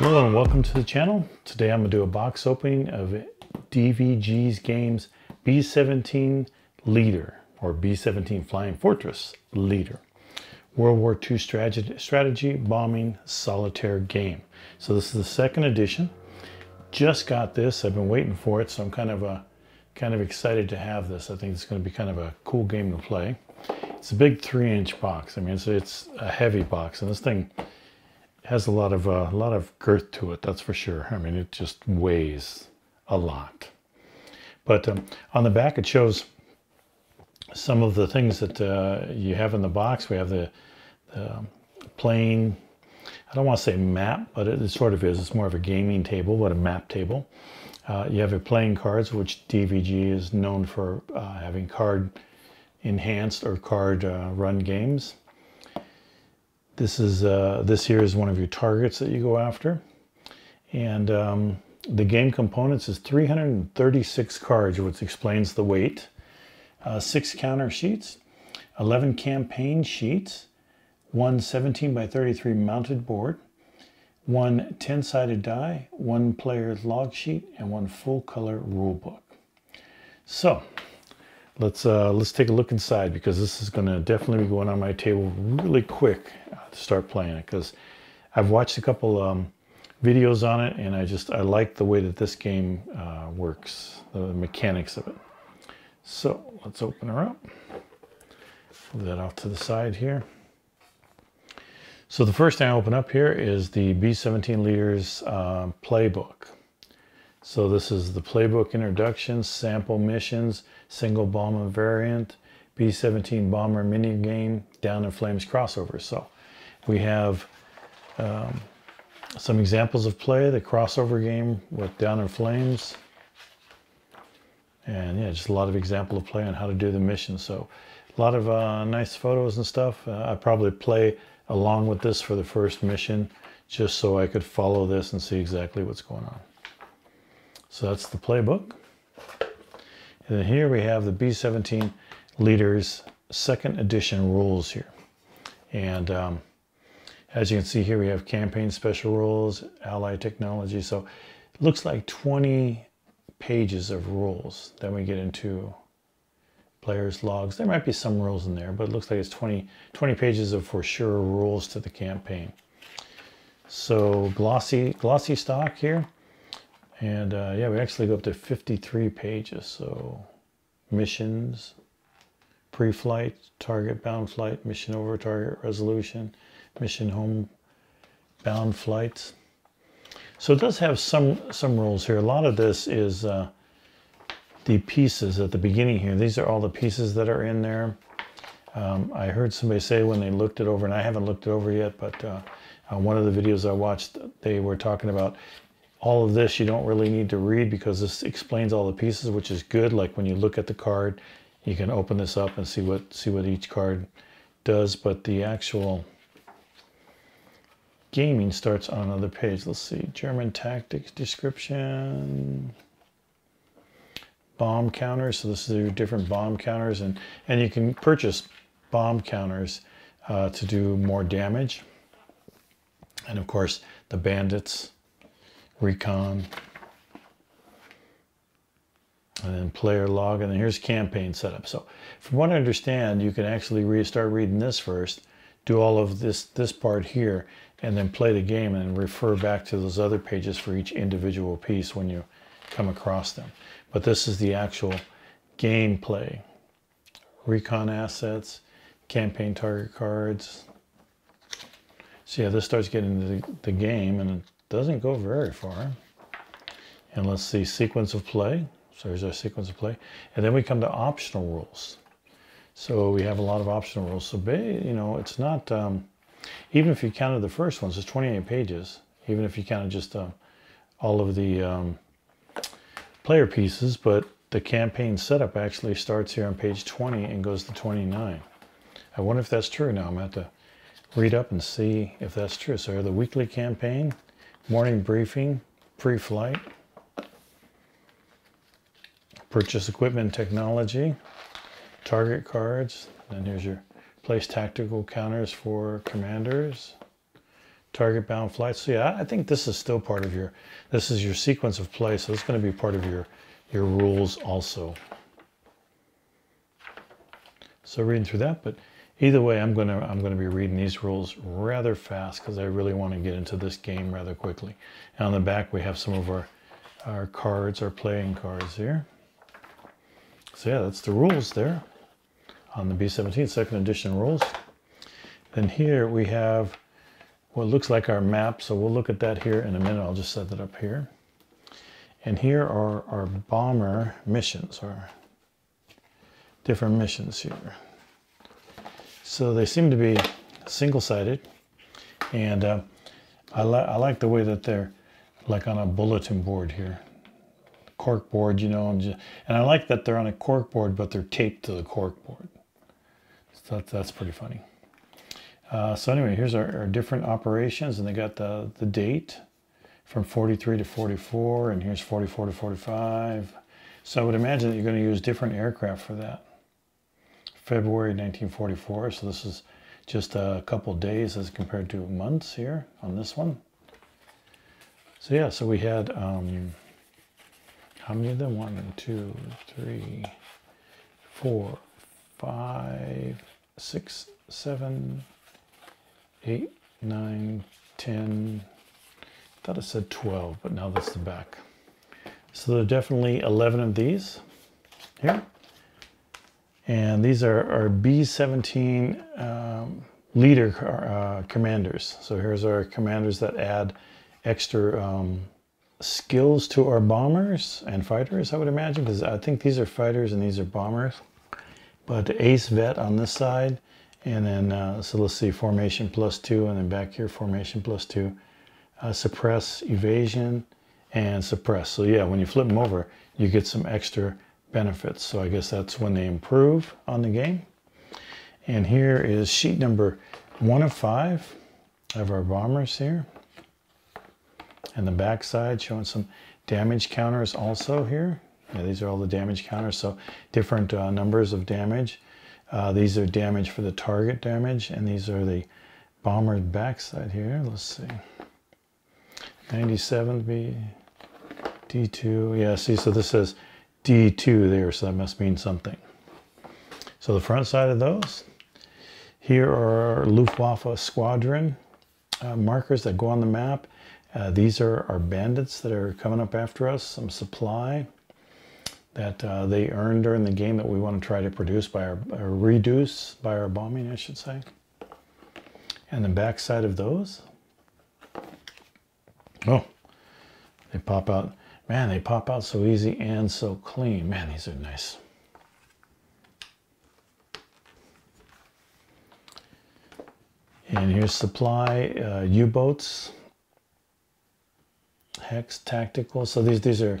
Hello and welcome to the channel. Today I'm going to do a box opening of DVG's games B-17 Leader, or B-17 Flying Fortress Leader. World War II strategy bombing solitaire game. So this is the second edition. Just got this. I've been waiting for it, so I'm kind of excited to have this. I think it's going to be kind of a cool game to play. It's a big 3-inch box. I mean, it's a heavy box, and this thing has a lot of girth to it, that's for sure. I mean, it just weighs a lot. But on the back, it shows some of the things that you have in the box. We have the plain, I don't want to say map, but it sort of is. It's more of a gaming table, but a map table. You have your playing cards, which DVG is known for having card enhanced or card run games. This here is one of your targets that you go after. And the game components is 336 cards, which explains the weight. 6 counter sheets, 11 campaign sheets, 1 17 by 33 mounted board, 1 10-sided die, 1 player's log sheet, and 1 full color rule book. So let's take a look inside, because this is going to definitely be going on my table really quick to start playing it, because I've watched a couple videos on it, and I like the way that this game works, the mechanics of it. So let's open her up. Move that off to the side here. So the first thing I open up here is the B-17 Leader's playbook. So this is the playbook introduction, sample missions, single bomber variant, B-17 bomber mini game, Down in Flames crossover. So we have some examples of play, the crossover game with Down in Flames. And yeah, just a lot of example of play on how to do the mission. So a lot of nice photos and stuff. I probably play along with this for the first mission, just so I could follow this and see exactly what's going on. So that's the playbook. And then here we have the B-17 Leader's second edition rules here. And as you can see here, we have campaign special rules, allied technology. So it looks like 20 pages of rules. Then we get into players' logs. There might be some rules in there, but it looks like it's 20 pages of for sure rules to the campaign. So glossy stock here. And yeah, we actually go up to 53 pages. So missions, pre-flight, target bound flight, mission over target resolution, mission home bound flights. So it does have some rules here. A lot of this is the pieces at the beginning here. These are all the pieces that are in there. I heard somebody say when they looked it over, and I haven't looked it over yet, but on one of the videos I watched, they were talking about all of this you don't really need to read, because this explains all the pieces, which is good. Like when you look at the card, you can open this up and see what each card does. But the actual gaming starts on another page. Let's see, German tactics description, bomb counters. So this is your different bomb counters, and you can purchase bomb counters to do more damage. And of course the bandits, recon, and then player log, and then here's campaign setup. So from what I understand, you can actually start reading this first, do all of this part here, and then play the game and refer back to those other pages for each individual piece when you come across them. But this is the actual gameplay. Recon assets, campaign target cards. So yeah, this starts getting into the game, and it doesn't go very far. And let's see, sequence of play. So here's our sequence of play. And then we come to optional rules. So we have a lot of optional rules. So, you know, it's not, even if you counted the first ones, it's 28 pages. Even if you counted just all of the player pieces, but the campaign setup actually starts here on page 20 and goes to 29. I wonder if that's true now. I'm going to have to read up and see if that's true. So the weekly campaign, morning briefing, pre-flight, purchase equipment technology, target cards, and here's your place tactical counters for commanders, target bound flights. So yeah, I think this is still part of your, this is your sequence of play, so it's going to be part of your rules also. So reading through that, but either way, I'm gonna be reading these rules rather fast because I really want to get into this game rather quickly. And on the back we have some of our cards, our playing cards here. So yeah, that's the rules there on the B-17 second edition rules. Then here we have what looks like our map, so we'll look at that here in a minute. I'll just set that up here. And here are our bomber missions, our different missions here. So they seem to be single-sided, and I like the way that they're like on a bulletin board here. Cork board, you know, and I like that they're on a cork board, but they're taped to the cork board. So that's pretty funny. So anyway, here's our different operations, and they got the date from 43 to 44, and here's 44 to 45. So I would imagine that you're going to use different aircraft for that. February 1944, so this is just a couple days as compared to months here on this one. So yeah, so we had, how many of them? 1, 2, 3, 4, 5, 6, 7, 8, 9, 10. I thought it said 12, but now that's the back. So there are definitely 11 of these here. And these are our B-17 leader commanders. So here's our commanders that add extra skills to our bombers and fighters, I would imagine, because I think these are fighters and these are bombers. But ace vet on this side, and then, so let's see, formation +2, and then back here, formation +2. Suppress, evasion, and suppress. So yeah, when you flip them over, you get some extra benefits. So I guess that's when they improve on the game. And here is sheet number 1 of 5 of our bombers here. And the back side showing some damage counters also here. Yeah, these are all the damage counters, so different numbers of damage. These are damage for the target damage, and these are the bomber backside here. Let's see. 97 B, D2. Yeah, see, so this says D2 there, so that must mean something. So the front side of those. Here are our Luftwaffe squadron markers that go on the map. These are our bandits that are coming up after us, some supply that they earned during the game that we want to try to produce by or reduce by our bombing, I should say. And the back side of those. Oh, they pop out. Man, they pop out so easy and so clean. Man, these are nice. And here's supply, U-boats, Hex, tactical. So these are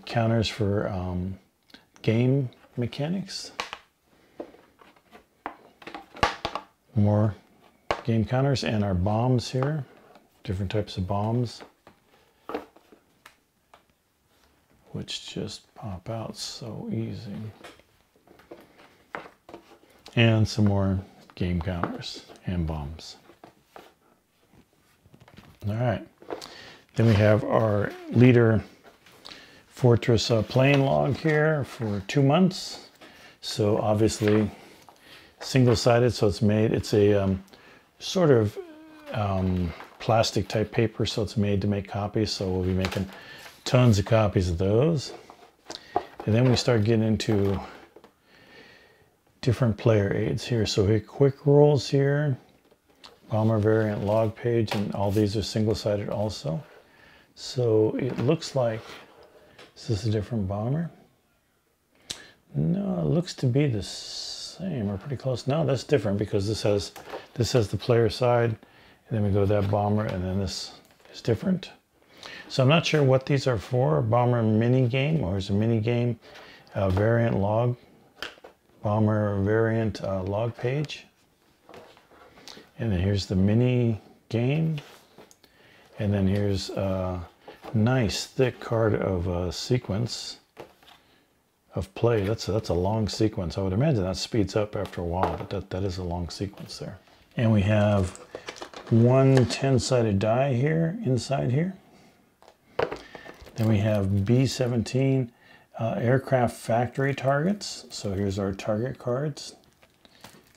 counters for game mechanics. More game counters, and our bombs here. Different types of bombs, which just pop out so easy. And some more game counters and bombs. All right. Then we have our leader fortress playing log here for 2 months. So obviously single-sided, so it's a sort of plastic type paper, so it's made to make copies. So we'll be making tons of copies of those. And then we start getting into different player aids here. So here, quick rolls here, bomber variant log page, and all these are single-sided also. So it looks like, is this a different bomber? No, it looks to be the same or pretty close. No, that's different because this has the player side, and then we go to that bomber, and then this is different. So I'm not sure what these are for. Bomber mini game, or is a mini game variant log, bomber variant log page. And then here's the mini game. And then here's a nice thick card of sequence of play. That's a long sequence. I would imagine that speeds up after a while, but that is a long sequence there. And we have one 10-sided die here, inside here. Then we have B-17 aircraft factory targets. So here's our target cards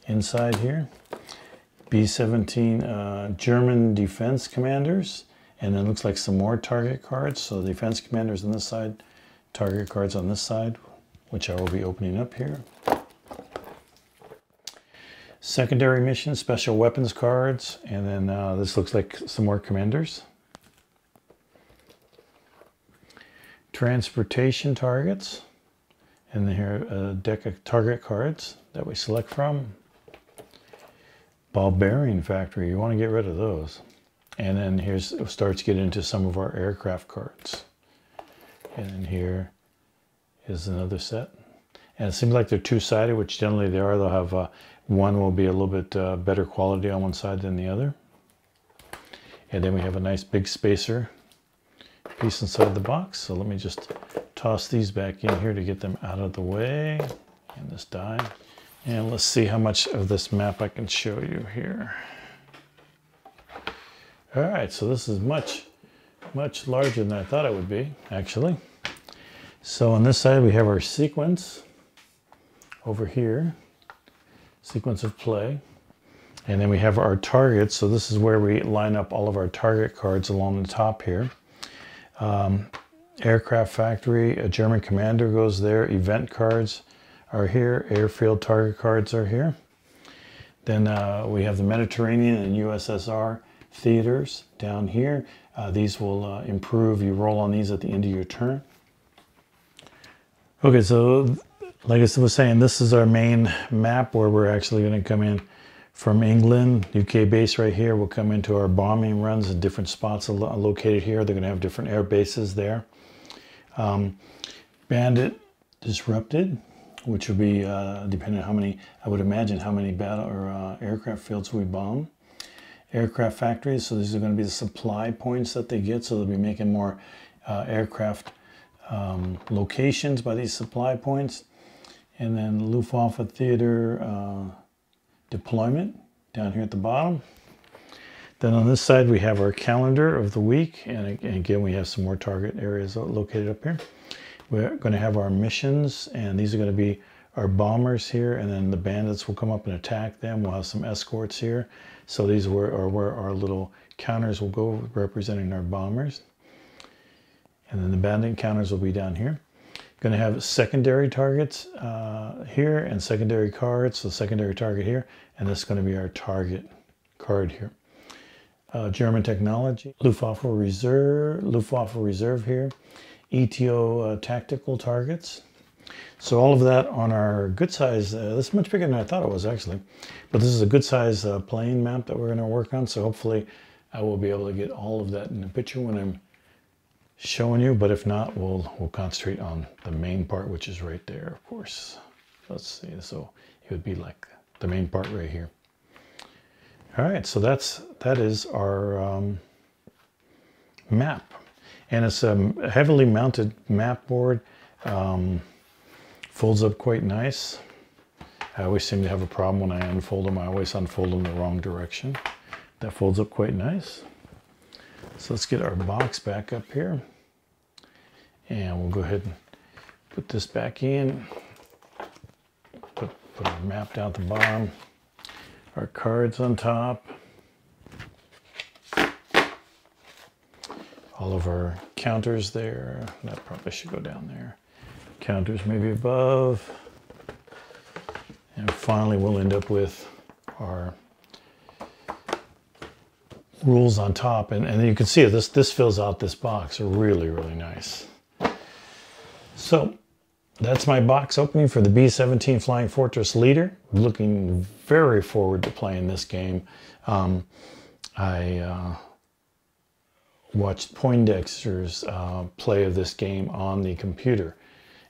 inside here. B-17 German defense commanders. And then looks like some more target cards. So defense commanders on this side, target cards on this side, which I will be opening up here. Secondary mission, special weapons cards, and then this looks like some more commanders. Transportation targets, and then here a deck of target cards that we select from. Ball bearing factory, you want to get rid of those. And then here's, it starts to get into some of our aircraft cards. And then here is another set. And it seems like they're two-sided, which generally they are. They'll have one will be a little bit better quality on one side than the other. And then we have a nice big spacer piece inside the box. So let me just toss these back in here to get them out of the way. And this die. And let's see how much of this map I can show you here. All right, so this is much larger than I thought it would be, actually. So on this side we have our sequence over here, sequence of play. And then we have our targets. So this is where we line up all of our target cards along the top here. Aircraft factory, a German commander goes there. Event cards are here. Airfield target cards are here. Then we have the Mediterranean and USSR theaters down here. These will improve. You roll on these at the end of your turn. Okay, so like I was saying, this is our main map where we're actually going to come in from England. UK base right here. We'll come into our bombing runs at different spots located here. They're going to have different air bases there. Bandit Disrupted, which would be depending on how many, I would imagine how many battle or aircraft fields we bomb. Aircraft factories, so these are going to be the supply points that they get, so they'll be making more aircraft locations by these supply points. And then Luftwaffe theater deployment down here at the bottom. Then on this side we have our calendar of the week, and again we have some more target areas located up here. We're going to have our missions, and these are going to be our bombers here, and then the bandits will come up and attack them. We'll have some escorts here. So these are where our little counters will go, representing our bombers. And then the bandit counters will be down here. Going to have secondary targets here and secondary cards. So secondary target here, and this is going to be our target card here. German technology, Luftwaffe Reserve here, ETO tactical targets. So all of that on our good size, this is much bigger than I thought it was actually, but this is a good size plane map that we're going to work on. So hopefully I will be able to get all of that in the picture when I'm showing you, but if not, we'll concentrate on the main part, which is right there, of course. Let's see, so it would be like the main part right here. All right, so that is our map, and it's a heavily mounted map board. Folds up quite nice. I always seem to have a problem when I unfold them. I always unfold them the wrong direction. That folds up quite nice. So let's get our box back up here. And we'll go ahead and put this back in. Put our map down at the bottom. Our cards on top. All of our counters there. That probably should go down there. Counters maybe above. And finally we'll end up with our rules on top. And you can see this fills out this box really, really nice. So that's my box opening for the B-17 Flying Fortress Leader. Looking very forward to playing this game. I watched Poindexter's play of this game on the computer.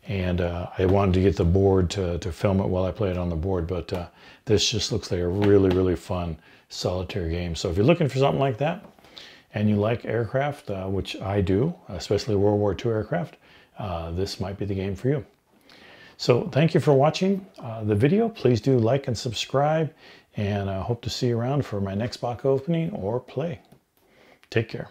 And I wanted to get the board to film it while I play it on the board, but this just looks like a really, really fun solitaire game. So if you're looking for something like that, and you like aircraft, which I do, especially World War II aircraft, this might be the game for you. So thank you for watching the video. Please do like and subscribe, and I hope to see you around for my next box opening or play. Take care.